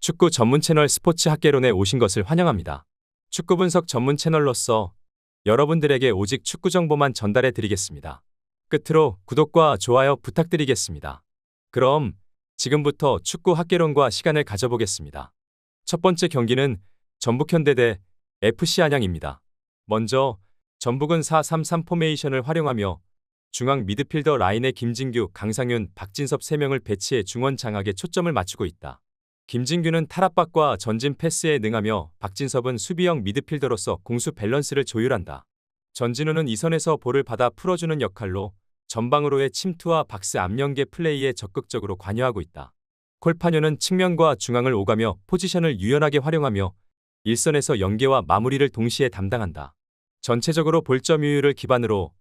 축구 전문 채널 스포츠 학개론에 오신 것을 환영합니다. 축구 분석 전문 채널로서 여러분들에게 오직 축구 정보만 전달해 드리겠습니다. 끝으로 구독과 좋아요 부탁드리겠습니다. 그럼 지금부터 축구 학개론과 시간을 가져보겠습니다. 첫 번째 경기는 전북현대 대 FC 안양입니다. 먼저 전북은 4-3-3 포메이션을 활용하며 중앙 미드필더 라인에 김진규, 강상윤, 박진섭 3명을 배치해 중원 장악에 초점을 맞추고 있다. 김진규는 탈압박과 전진 패스에 능하며 박진섭은 수비형 미드필더로서 공수 밸런스를 조율한다. 전진우는 이선에서 볼을 받아 풀어주는 역할로 전방으로의 침투와 박스 앞 연계 플레이에 적극적으로 관여하고 있다. 콜파뇨는 측면과 중앙을 오가며 포지션을 유연하게 활용하며 일선에서 연계와 마무리를 동시에 담당한다. 전체적으로 볼점유율을 기반으로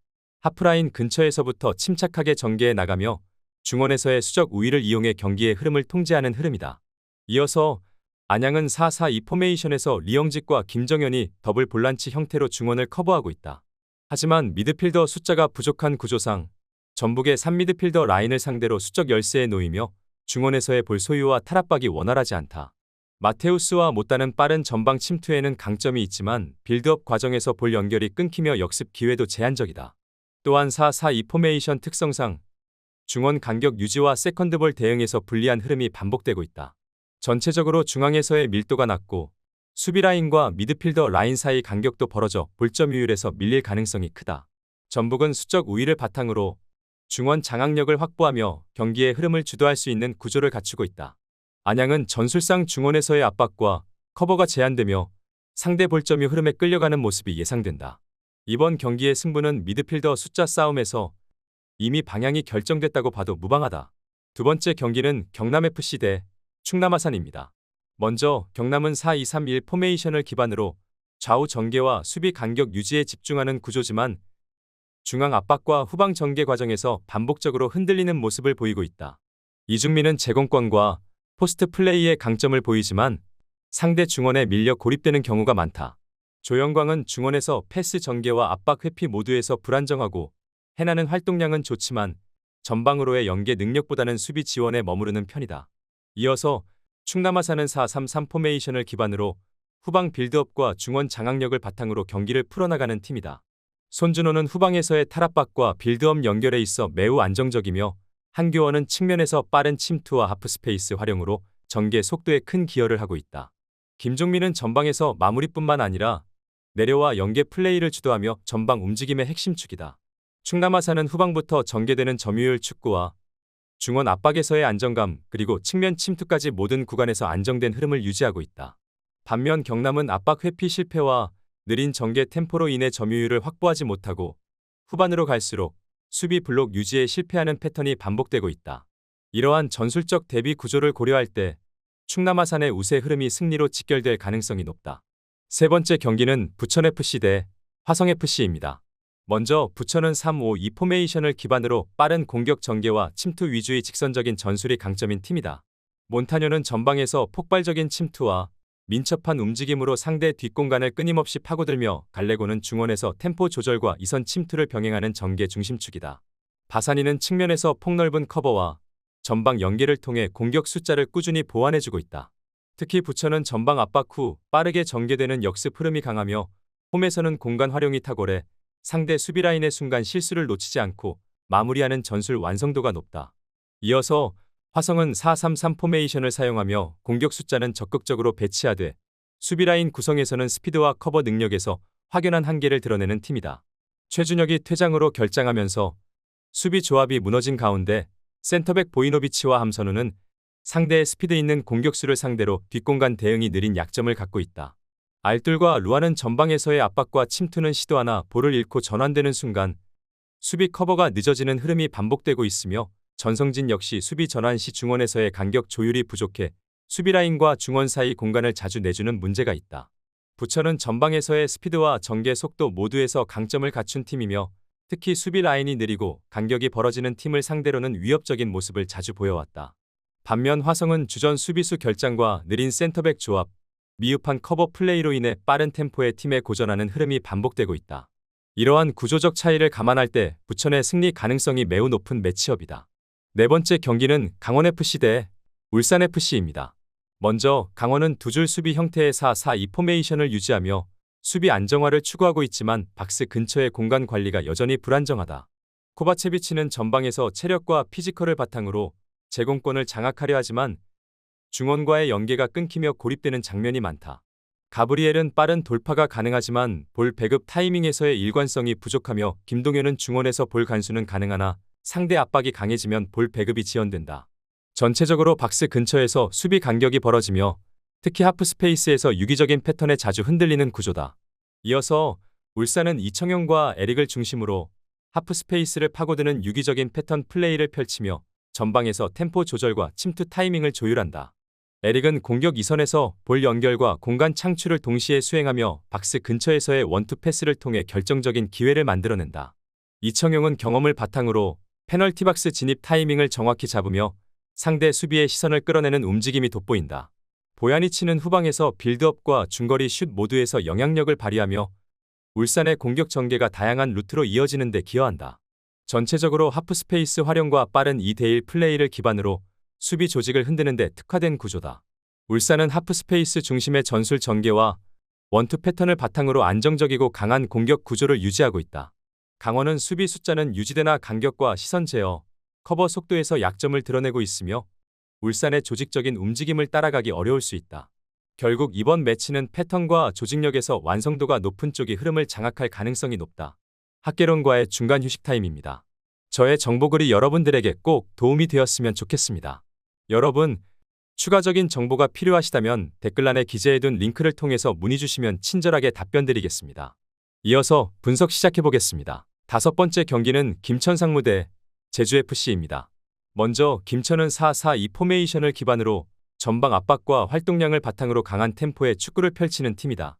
하프라인 근처에서부터 침착하게 전개해 나가며 중원에서의 수적 우위를 이용해 경기의 흐름을 통제하는 흐름이다. 이어서 안양은 4-4-2 포메이션에서 리영직과 김정현이 더블 볼란치 형태로 중원을 커버하고 있다. 하지만 미드필더 숫자가 부족한 구조상 전북의 3미드필더 라인을 상대로 수적 열세에 놓이며 중원에서의 볼 소유와 탈압박이 원활하지 않다. 마테우스와 못다는 빠른 전방 침투에는 강점이 있지만 빌드업 과정에서 볼 연결이 끊기며 역습 기회도 제한적이다. 또한 4-4-2 포메이션 특성상 중원 간격 유지와 세컨드볼 대응에서 불리한 흐름이 반복되고 있다. 전체적으로 중앙에서의 밀도가 낮고 수비라인과 미드필더 라인 사이 간격도 벌어져 볼점유율에서 밀릴 가능성이 크다. 전북은 수적 우위를 바탕으로 중원 장악력을 확보하며 경기의 흐름을 주도할 수 있는 구조를 갖추고 있다. 안양은 전술상 중원에서의 압박과 커버가 제한되며 상대 볼점유 흐름에 끌려가는 모습이 예상된다. 이번 경기의 승부는 미드필더 숫자 싸움에서 이미 방향이 결정됐다고 봐도 무방하다. 두 번째 경기는 경남FC 대 충남아산입니다. 먼저 경남은 4-2-3-1 포메이션을 기반으로 좌우 전개와 수비 간격 유지에 집중하는 구조지만 중앙 압박과 후방 전개 과정에서 반복적으로 흔들리는 모습을 보이고 있다. 이중민은 제공권과 포스트 플레이에 강점을 보이지만 상대 중원에 밀려 고립되는 경우가 많다. 조영광은 중원에서 패스 전개와 압박 회피 모두에서 불안정하고 해나는 활동량은 좋지만 전방으로의 연계 능력보다는 수비 지원에 머무르는 편이다. 이어서 충남아산은 4-3-3 포메이션을 기반으로 후방 빌드업과 중원 장악력을 바탕으로 경기를 풀어나가는 팀이다. 손준호는 후방에서의 탈압박과 빌드업 연결에 있어 매우 안정적이며 한교원은 측면에서 빠른 침투와 하프스페이스 활용으로 전개 속도에 큰 기여를 하고 있다. 김종민은 전방에서 마무리뿐만 아니라 내려와 연계 플레이를 주도하며 전방 움직임의 핵심축이다. 충남아산은 후방부터 전개되는 점유율 축구와 중원 압박에서의 안정감 그리고 측면 침투까지 모든 구간에서 안정된 흐름을 유지하고 있다. 반면 경남은 압박 회피 실패와 느린 전개 템포로 인해 점유율을 확보하지 못하고 후반으로 갈수록 수비 블록 유지에 실패하는 패턴이 반복되고 있다. 이러한 전술적 대비 구조를 고려할 때 충남아산의 우세 흐름이 승리로 직결될 가능성이 높다. 세 번째 경기는 부천FC 대 화성FC입니다. 먼저 부천은 3-5-2 포메이션을 기반으로 빠른 공격 전개와 침투 위주의 직선적인 전술이 강점인 팀이다. 몬타뇨는 전방에서 폭발적인 침투와 민첩한 움직임으로 상대 뒷공간을 끊임없이 파고들며 갈레고는 중원에서 템포 조절과 이선 침투를 병행하는 전개 중심축이다. 바사니는 측면에서 폭넓은 커버와 전방 연계를 통해 공격 숫자를 꾸준히 보완해주고 있다. 특히 부천은 전방 압박 후 빠르게 전개되는 역습 흐름이 강하며 홈에서는 공간 활용이 탁월해 상대 수비라인의 순간 실수를 놓치지 않고 마무리하는 전술 완성도가 높다. 이어서 화성은 4-3-3 포메이션을 사용하며 공격 숫자는 적극적으로 배치하되 수비라인 구성에서는 스피드와 커버 능력에서 확연한 한계를 드러내는 팀이다. 최준혁이 퇴장으로 결장하면서 수비 조합이 무너진 가운데 센터백 보이노비치와 함선우는 상대의 스피드 있는 공격수를 상대로 뒷공간 대응이 느린 약점을 갖고 있다. 알뜰과 루아는 전방에서의 압박과 침투는 시도하나 볼을 잃고 전환되는 순간 수비 커버가 늦어지는 흐름이 반복되고 있으며 전성진 역시 수비 전환 시 중원에서의 간격 조율이 부족해 수비라인과 중원 사이 공간을 자주 내주는 문제가 있다. 부천은 전방에서의 스피드와 전개 속도 모두에서 강점을 갖춘 팀이며 특히 수비 라인이 느리고 간격이 벌어지는 팀을 상대로는 위협적인 모습을 자주 보여왔다. 반면 화성은 주전 수비수 결장과 느린 센터백 조합, 미흡한 커버 플레이로 인해 빠른 템포의 팀에 고전하는 흐름이 반복되고 있다. 이러한 구조적 차이를 감안할 때 부천의 승리 가능성이 매우 높은 매치업이다. 네 번째 경기는 강원FC 대 울산FC입니다. 먼저 강원은 두 줄 수비 형태의 4-4-2 포메이션을 유지하며 수비 안정화를 추구하고 있지만 박스 근처의 공간 관리가 여전히 불안정하다. 코바체비치는 전방에서 체력과 피지컬을 바탕으로 제공권을 장악하려 하지만 중원과의 연계가 끊기며 고립되는 장면이 많다. 가브리엘은 빠른 돌파가 가능하지만 볼 배급 타이밍에서의 일관성이 부족하며 김동현은 중원에서 볼 간수는 가능하나 상대 압박이 강해지면 볼 배급이 지연된다. 전체적으로 박스 근처에서 수비 간격이 벌어지며 특히 하프 스페이스에서 유기적인 패턴에 자주 흔들리는 구조다. 이어서 울산은 이청용과 에릭을 중심으로 하프 스페이스를 파고드는 유기적인 패턴 플레이를 펼치며 전방에서 템포 조절과 침투 타이밍을 조율한다. 에릭은 공격 이선에서 볼 연결과 공간 창출을 동시에 수행하며 박스 근처에서의 원투 패스를 통해 결정적인 기회를 만들어낸다. 이청용은 경험을 바탕으로 페널티 박스 진입 타이밍을 정확히 잡으며 상대 수비의 시선을 끌어내는 움직임이 돋보인다. 보야니치는 후방에서 빌드업과 중거리 슛 모두에서 영향력을 발휘하며 울산의 공격 전개가 다양한 루트로 이어지는 데 기여한다. 전체적으로 하프 스페이스 활용과 빠른 2대1 플레이를 기반으로 수비 조직을 흔드는 데 특화된 구조다. 울산은 하프 스페이스 중심의 전술 전개와 원투 패턴을 바탕으로 안정적이고 강한 공격 구조를 유지하고 있다. 강원은 수비 숫자는 유지되나 간격과 시선 제어, 커버 속도에서 약점을 드러내고 있으며 울산의 조직적인 움직임을 따라가기 어려울 수 있다. 결국 이번 매치는 패턴과 조직력에서 완성도가 높은 쪽이 흐름을 장악할 가능성이 높다. 학개론과의 중간 휴식 타임입니다. 저의 정보글이 여러분들에게 꼭 도움이 되었으면 좋겠습니다. 여러분, 추가적인 정보가 필요하시다면 댓글란에 기재해둔 링크를 통해서 문의 주시면 친절하게 답변드리겠습니다. 이어서 분석 시작해보겠습니다. 다섯 번째 경기는 김천상무 대 제주FC입니다. 먼저 김천은 4-4-2 포메이션을 기반으로 전방 압박과 활동량을 바탕으로 강한 템포의 축구를 펼치는 팀이다.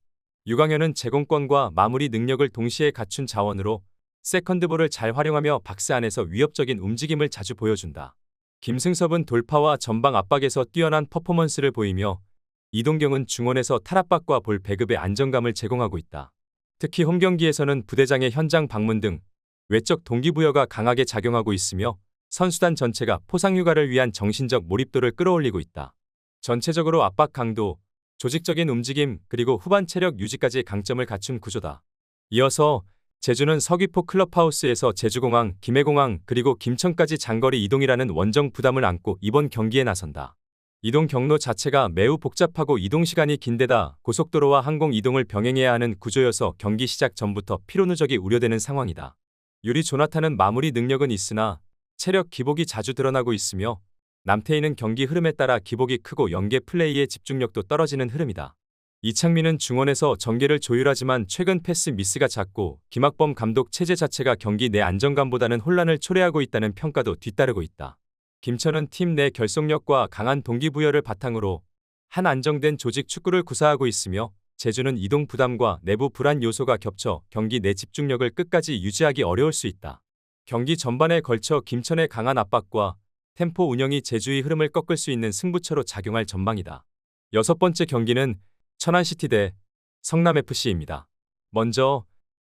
유강현은 제공권과 마무리 능력을 동시에 갖춘 자원으로 세컨드볼을 잘 활용하며 박스 안에서 위협적인 움직임을 자주 보여준다. 김승섭은 돌파와 전방 압박에서 뛰어난 퍼포먼스를 보이며 이동경은 중원에서 탈압박과 볼 배급의 안정감을 제공하고 있다. 특히 홈경기에서는 부대장의 현장 방문 등 외적 동기부여가 강하게 작용하고 있으며 선수단 전체가 포상휴가를 위한 정신적 몰입도를 끌어올리고 있다. 전체적으로 압박 강도, 조직적인 움직임, 그리고 후반 체력 유지까지 강점을 갖춘 구조다. 이어서 제주는 서귀포 클럽하우스에서 제주공항, 김해공항, 그리고 김천까지 장거리 이동이라는 원정 부담을 안고 이번 경기에 나선다. 이동 경로 자체가 매우 복잡하고 이동 시간이 긴데다 고속도로와 항공 이동을 병행해야 하는 구조여서 경기 시작 전부터 피로 누적이 우려되는 상황이다. 유리 조나탄은 마무리 능력은 있으나 체력 기복이 자주 드러나고 있으며 남태희는 경기 흐름에 따라 기복이 크고 연계 플레이의 집중력도 떨어지는 흐름이다. 이창민은 중원에서 전개를 조율하지만 최근 패스 미스가 잦고 김학범 감독 체제 자체가 경기 내 안정감보다는 혼란을 초래하고 있다는 평가도 뒤따르고 있다. 김천은 팀 내 결속력과 강한 동기부여를 바탕으로 한 안정된 조직 축구를 구사하고 있으며 제주는 이동 부담과 내부 불안 요소가 겹쳐 경기 내 집중력을 끝까지 유지하기 어려울 수 있다. 경기 전반에 걸쳐 김천의 강한 압박과 템포 운영이 제주의 흐름을 꺾을 수 있는 승부처로 작용할 전망이다. 여섯 번째 경기는 천안시티 대 성남FC입니다. 먼저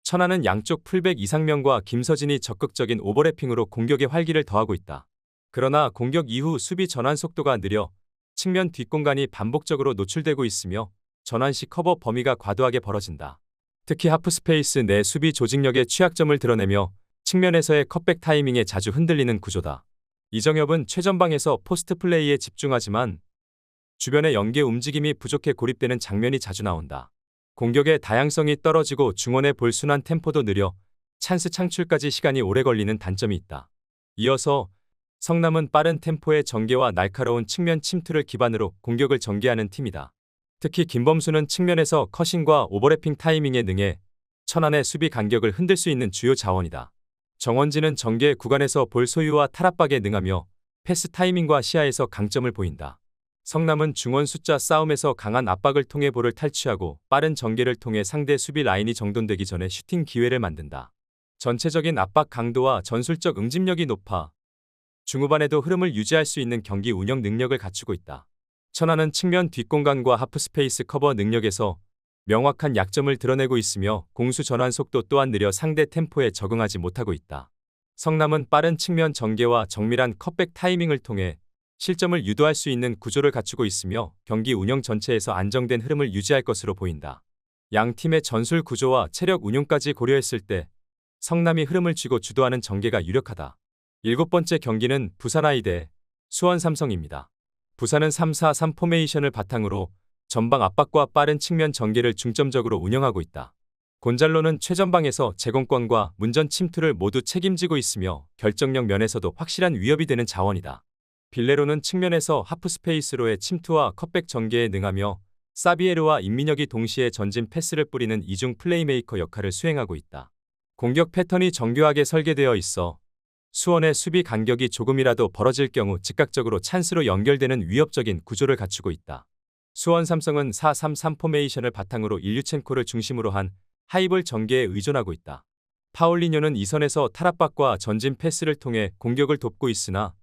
천안은 양쪽 풀백 이상명과 김서진이 적극적인 오버래핑으로 공격의 활기를 더하고 있다. 그러나 공격 이후 수비 전환 속도가 느려 측면 뒷공간이 반복적으로 노출되고 있으며 전환시 커버 범위가 과도하게 벌어진다. 특히 하프 스페이스 내 수비 조직력의 취약점을 드러내며 측면에서의 컷백 타이밍에 자주 흔들리는 구조다. 이정엽은 최전방에서 포스트 플레이에 집중하지만 주변의 연계 움직임이 부족해 고립되는 장면이 자주 나온다. 공격의 다양성이 떨어지고 중원의 볼 순환 템포도 느려 찬스 창출까지 시간이 오래 걸리는 단점이 있다. 이어서 성남은 빠른 템포의 전개와 날카로운 측면 침투를 기반으로 공격을 전개하는 팀이다. 특히 김범수는 측면에서 커싱과 오버래핑 타이밍에 능해 천안의 수비 간격을 흔들 수 있는 주요 자원이다. 정원진은 전개 구간에서 볼 소유와 탈압박에 능하며 패스 타이밍과 시야에서 강점을 보인다. 성남은 중원 숫자 싸움에서 강한 압박을 통해 볼을 탈취하고 빠른 전개를 통해 상대 수비 라인이 정돈되기 전에 슈팅 기회를 만든다. 전체적인 압박 강도와 전술적 응집력이 높아 중후반에도 흐름을 유지할 수 있는 경기 운영 능력을 갖추고 있다. 천안은 측면 뒷공간과 하프 스페이스 커버 능력에서 명확한 약점을 드러내고 있으며 공수 전환 속도 또한 느려 상대 템포에 적응하지 못하고 있다. 성남은 빠른 측면 전개와 정밀한 컷백 타이밍을 통해 실점을 유도할 수 있는 구조를 갖추고 있으며 경기 운영 전체에서 안정된 흐름을 유지할 것으로 보인다. 양 팀의 전술 구조와 체력 운용까지 고려했을 때 성남이 흐름을 쥐고 주도하는 전개가 유력하다. 7번째 경기는 부산 아이대, 수원 삼성입니다. 부산은 3-4-3 포메이션을 바탕으로 전방 압박과 빠른 측면 전개를 중점적으로 운영하고 있다. 곤잘로는 최전방에서 제공권과 문전 침투를 모두 책임지고 있으며 결정력 면에서도 확실한 위협이 되는 자원이다. 빌레로는 측면에서 하프스페이스로의 침투와 컷백 전개에 능하며 사비에르와 임민혁이 동시에 전진 패스를 뿌리는 이중 플레이메이커 역할을 수행하고 있다. 공격 패턴이 정교하게 설계되어 있어 수원의 수비 간격이 조금이라도 벌어질 경우 즉각적으로 찬스로 연결되는 위협적인 구조를 갖추고 있다. 수원 삼성은 4-3-3 포메이션을 바탕으로 일류첸코를 중심으로 한 하이볼 전개에 의존하고 있다. 파울리뇨는 이선에서 탈압박과 전진 패스를 통해 공격을 돕고 있으나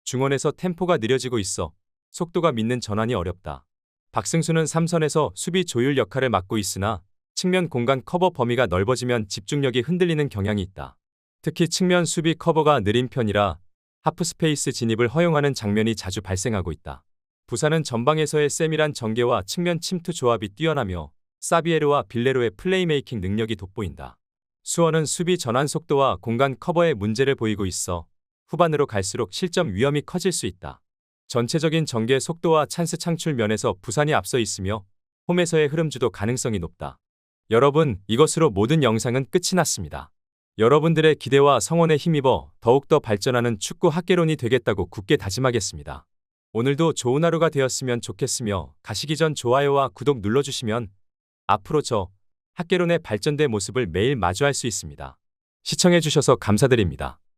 중원에서 템포가 느려지고 있어 속도가 믿는 전환이 어렵다. 박승수는 3선에서 수비 조율 역할을 맡고 있으나 측면 공간 커버 범위가 넓어지면 집중력이 흔들리는 경향이 있다. 특히 측면 수비 커버가 느린 편이라 하프스페이스 진입을 허용하는 장면이 자주 발생하고 있다. 부산은 전방에서의 세밀한 전개와 측면 침투 조합이 뛰어나며 사비에르와 빌레로의 플레이메이킹 능력이 돋보인다. 수원은 수비 전환 속도와 공간 커버에 문제를 보이고 있어 후반으로 갈수록 실점 위험이 커질 수 있다. 전체적인 전개 속도와 찬스 창출 면에서 부산이 앞서 있으며 홈에서의 흐름주도 가능성이 높다. 여러분, 이것으로 모든 영상은 끝이 났습니다. 여러분들의 기대와 성원에 힘입어 더욱더 발전하는 축구 학개론이 되겠다고 굳게 다짐하겠습니다. 오늘도 좋은 하루가 되었으면 좋겠으며 가시기 전 좋아요와 구독 눌러주시면 앞으로 저 학개론의 발전된 모습을 매일 마주할 수 있습니다. 시청해주셔서 감사드립니다.